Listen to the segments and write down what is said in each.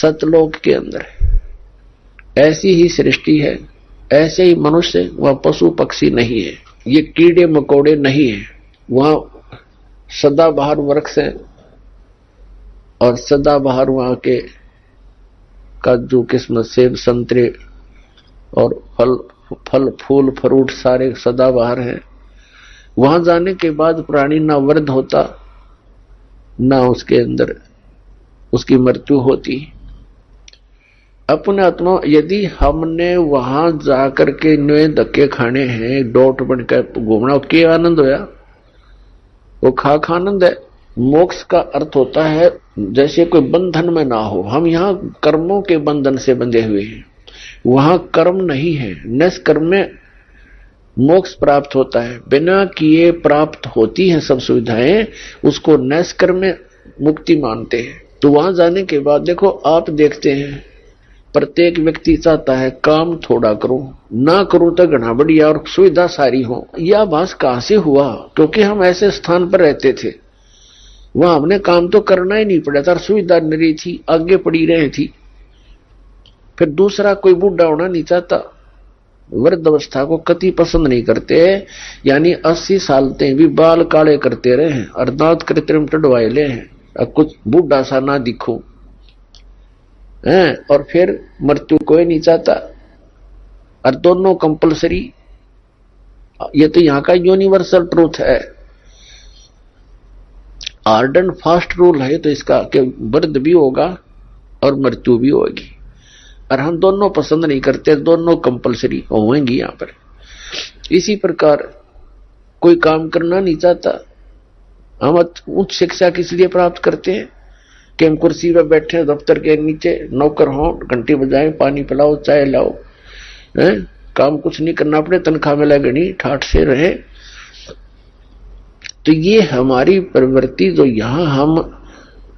सतलोक के अंदर ऐसी ही सृष्टि है, ऐसे ही मनुष्य, वह पशु पक्षी नहीं है, ये कीड़े मकोड़े नहीं है। वहां सदाबहार वृक्ष है और सदाबहार वहां के काजू किस्मत सेब संतरे और फल फूल फ्रूट सारे सदाबहार हैं। वहां जाने के बाद प्राणी ना वृद्ध होता, ना उसके अंदर उसकी मृत्यु होती। अपने आत्मा यदि हमने वहां जाकर के नए धक्के खाने हैं, डोट बनकर घूमना, क्या आनंद होया? वो खाक आनंद है। मोक्ष का अर्थ होता है जैसे कोई बंधन में ना हो। हम यहाँ कर्मों के बंधन से बंधे हुए हैं, वहां कर्म नहीं है। निष्कर्म में मोक्ष प्राप्त होता है, बिना किए प्राप्त होती है सब सुविधाएं, उसको निष्कर्म में मुक्ति मानते हैं। तो वहां जाने के बाद देखो, आप देखते हैं प्रत्येक व्यक्ति चाहता है काम थोड़ा करूं, ना करूं तो घना बढ़िया और सुविधा सारी हो। यह आभास कहां से हुआ? क्योंकि हम ऐसे स्थान पर रहते थे, वहां हमने काम तो करना ही नहीं पड़ा था, सुविधा निरी थी, आगे पड़ी रही थी। फिर दूसरा कोई बूढ़ा होना नहीं चाहता, वृद्ध अवस्था को कति पसंद नहीं करते, यानी 80 साल तक भी बाल काले करते रहे हैं और दांत कृत्रिम टडवाए ले हैं, अब कुछ बूढ़ा सा ना दिखो हैं। और फिर मृत्यु कोई नहीं चाहता, और दोनों कंपलसरी। ये तो यहाँ का यूनिवर्सल ट्रूथ है, हार्ड एंड फास्ट रूल है तो इसका कि वृद्ध भी होगा और मृत्यु भी होगी, और हम दोनों पसंद नहीं करते, दोनों कंपलसरी होंगी यहां पर। इसी प्रकार कोई काम करना नहीं चाहता। हम उच्च शिक्षा किस लिए प्राप्त करते हैं कि हम कुर्सी पर बैठे दफ्तर के नीचे, नौकर हो, घंटी बजाएं, पानी पिलाओ, चाय लाओ, काम कुछ नहीं करना पड़े, तनख्वाह मिला गणी ठाठ से रहे। तो ये हमारी प्रवृत्ति जो यहां हम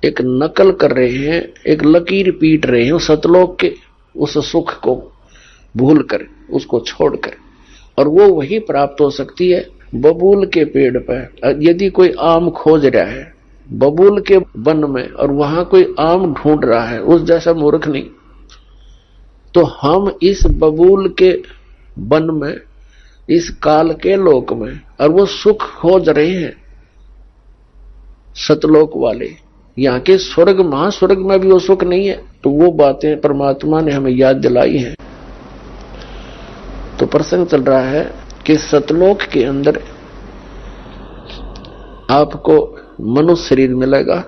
एक नकल कर रहे हैं, एक लकीर पीट रहे हैं सतलोक के उस सुख को भूल कर, उसको छोड़कर, और वो वही प्राप्त हो सकती है बबूल के पेड़ पर। यदि कोई आम खोज रहा है बबूल के वन में और वहां कोई आम ढूंढ रहा है, उस जैसा मूर्ख नहीं। तो हम इस बबूल के वन में, इस काल के लोक में, और वो सुख खोज रहे हैं सतलोक वाले। यहाँ के स्वर्ग महास्वर्ग में भी वो सुख नहीं है। तो वो बातें परमात्मा ने हमें याद दिलाई हैं। तो प्रसंग चल रहा है कि सतलोक के अंदर आपको मनुष्य शरीर मिलेगा।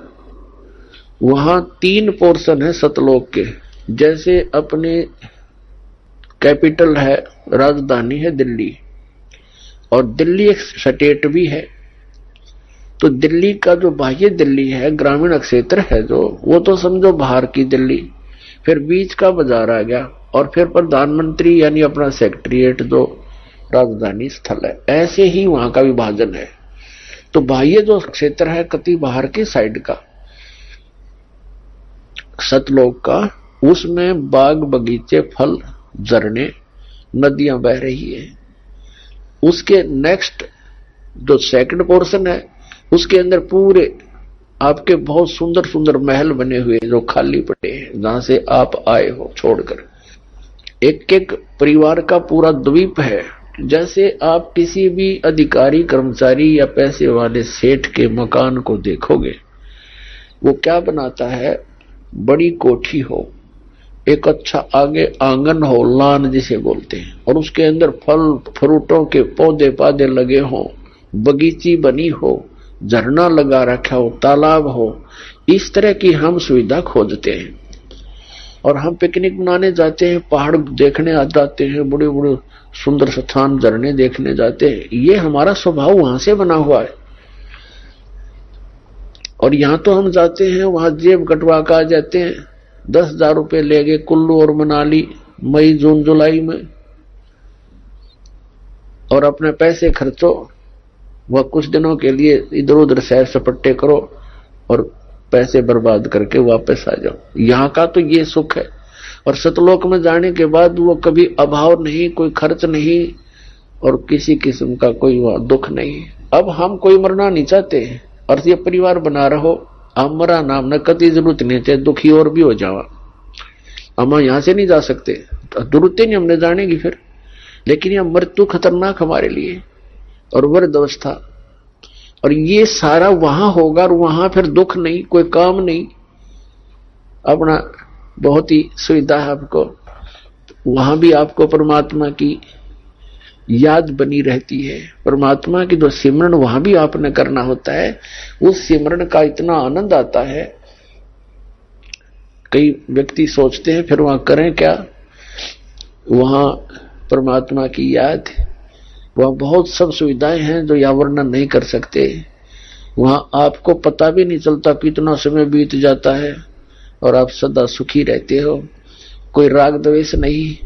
वहां 3 पोर्शन है सतलोक के। जैसे अपने कैपिटल है, राजधानी है दिल्ली, और दिल्ली एक स्टेट भी है। तो दिल्ली का जो बाह्य दिल्ली है, ग्रामीण क्षेत्र है जो, वो तो समझो बाहर की दिल्ली। फिर बीच का बाजार आ गया, और फिर प्रधानमंत्री यानी अपना सेक्रेटरीट जो राजधानी स्थल है। ऐसे ही वहां का विभाजन है। तो बाह्य जो क्षेत्र है कति बाहर की साइड का सतलोक का, उसमें बाग बगीचे, फल, झरने, नदियां बह रही है। उसके नेक्स्ट जो सेकंड पोर्शन है, उसके अंदर पूरे आपके बहुत सुंदर सुंदर महल बने हुए जो खाली पड़े हैं, जहां से आप आए हो छोड़कर। एक एक परिवार का पूरा द्वीप है। जैसे आप किसी भी अधिकारी, कर्मचारी या पैसे वाले सेठ के मकान को देखोगे, वो क्या बनाता है? बड़ी कोठी हो, एक अच्छा आगे आंगन हो, लान जिसे बोलते हैं, और उसके अंदर फल फ्रूटों के पौधे पादे लगे हों, बगीची बनी हो, झरना लगा रखा हो, तालाब हो। इस तरह की हम सुविधा खोजते हैं। और हम पिकनिक मनाने जाते हैं, पहाड़ देखने आ जाते हैं, बड़े बड़े सुंदर स्थान, झरने देखने जाते हैं। ये हमारा स्वभाव वहां से बना हुआ है। और यहां तो हम जाते हैं, वहां जेब कटवा कर आ जाते हैं, 10,000 रुपए ले गए कुल्लू और मनाली मई जून जुलाई में, और अपने पैसे खर्चो, वह कुछ दिनों के लिए इधर उधर सैर सपट्टे करो और पैसे बर्बाद करके वापस आ जाओ। यहाँ का तो ये सुख है। और सतलोक में जाने के बाद वो कभी अभाव नहीं, कोई खर्च नहीं, और किसी किस्म का कोई वहां दुख नहीं। अब हम कोई मरना नहीं चाहते, और ये परिवार बना रहो, हम मरा नाम न कति जरूरत नहीं चाहिए, दुखी और भी हो जावा। हम यहां से नहीं जा सकते, तो जरूरत ही नहीं हमने जाने की फिर। लेकिन यह मृत्यु खतरनाक हमारे लिए और वृद्ध अवस्था, और ये सारा वहां होगा और वहां फिर दुख नहीं, कोई काम नहीं, अपना बहुत ही सुविधा है आपको। वहां भी आपको परमात्मा की याद बनी रहती है, परमात्मा की जो सिमरन वहां भी आपने करना होता है। उस सिमरन का इतना आनंद आता है, कई व्यक्ति सोचते हैं फिर वहां करें क्या, वहां परमात्मा की याद, वहां बहुत सब सुविधाएं हैं जो या वर्णन नहीं कर सकते। वहां आपको पता भी नहीं चलता कितना समय बीत जाता है और आप सदा सुखी रहते हो। कोई राग द्वेष नहीं,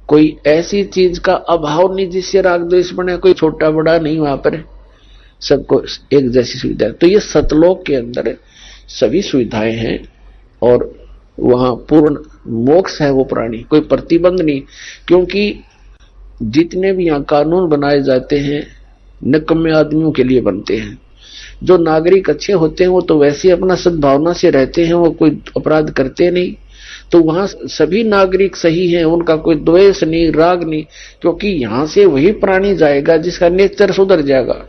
कोई ऐसी चीज का अभाव नहीं जिससे राग द्वेष बने, कोई छोटा बड़ा नहीं, वहां पर सबको एक जैसी सुविधा। तो ये सतलोक के अंदर सभी सुविधाएं हैं और वहां पूर्ण मोक्ष है वो प्राणी, कोई प्रतिबंध नहीं। क्योंकि जितने भी यहाँ कानून बनाए जाते हैं निकम्मे आदमियों के लिए बनते हैं। जो नागरिक अच्छे होते हैं वो तो वैसे अपना सद्भावना से रहते हैं, वो कोई अपराध करते नहीं। तो वहां सभी नागरिक सही हैं, उनका कोई द्वेष नहीं, राग नहीं, क्योंकि यहां से वही प्राणी जाएगा जिसका नेचर सुधर जाएगा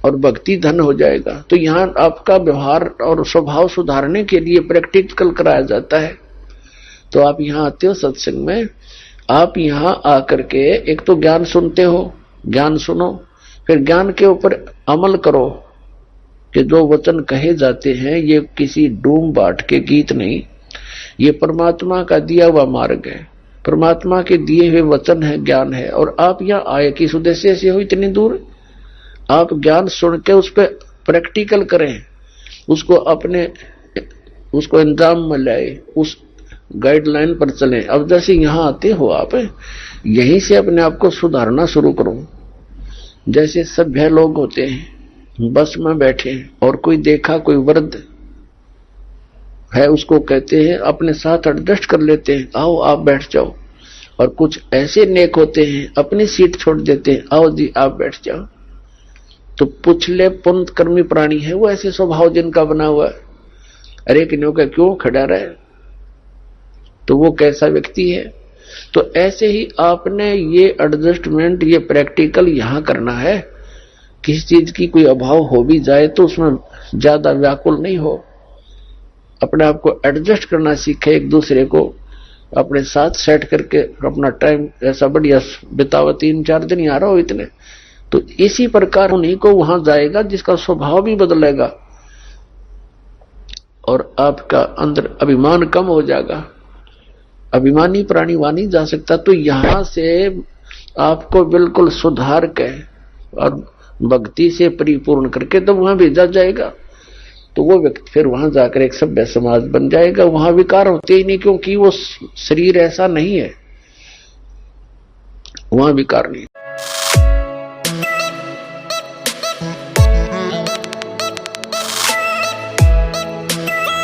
और भक्ति धन हो जाएगा। तो यहां आपका व्यवहार और स्वभाव सुधारने के लिए प्रैक्टिकल कराया जाता है। तो आप यहां आते हो सत्संग में, आप यहां आकर के एक तो ज्ञान सुनते हो, ज्ञान सुनो, फिर ज्ञान के ऊपर अमल करो कि जो वचन कहे जाते हैं ये किसी डूम बाट के गीत नहीं, ये परमात्मा का दिया हुआ मार्ग है, परमात्मा के दिए हुए वचन है, ज्ञान है। और आप यहाँ आए किस उद्देश्य से हो इतनी दूर, आप ज्ञान सुन के उस पर प्रैक्टिकल करें, उसको अपने उसको अंजाम में लाए, उस गाइडलाइन पर चलें। अब जैसे यहाँ आते हो आप, यहीं से अपने आप को सुधारना शुरू करो। जैसे सभ्य लोग होते हैं बस में बैठे और कोई देखा कोई वृद्ध है, उसको कहते हैं अपने साथ एडजस्ट कर लेते हैं, आओ आप बैठ जाओ। और कुछ ऐसे नेक होते हैं अपनी सीट छोड़ देते हैं, आओ जी आप बैठ जाओ। तो पुछले पुण्य कर्मी प्राणी है वो, ऐसे स्वभाव जिनका बना हुआ है। अरे किन्हों का क्यों खड़ा रहे, तो वो कैसा व्यक्ति है। तो ऐसे ही आपने ये एडजस्टमेंट, ये प्रैक्टिकल यहां करना है। किसी चीज की कोई अभाव हो भी जाए तो उसमें ज्यादा व्याकुल नहीं हो, अपने आप को एडजस्ट करना सीखे, एक दूसरे को अपने साथ सेट करके अपना टाइम ऐसा बढ़िया बितावा। 3-4 दिन आ रहा हो इतने, तो इसी प्रकार उन्हीं को वहां जाएगा जिसका स्वभाव भी बदलेगा और आपका अंदर अभिमान कम हो जाएगा। अभिमानी प्राणी वहां नहीं जा सकता। तो यहां से आपको बिल्कुल सुधार के और भक्ति से परिपूर्ण करके तो वहां भेजा जाएगा। तो वो व्यक्ति फिर वहां जाकर एक सभ्य समाज बन जाएगा। वहां विकार होते ही नहीं, क्योंकि वो शरीर ऐसा नहीं है, वहां विकार नहीं।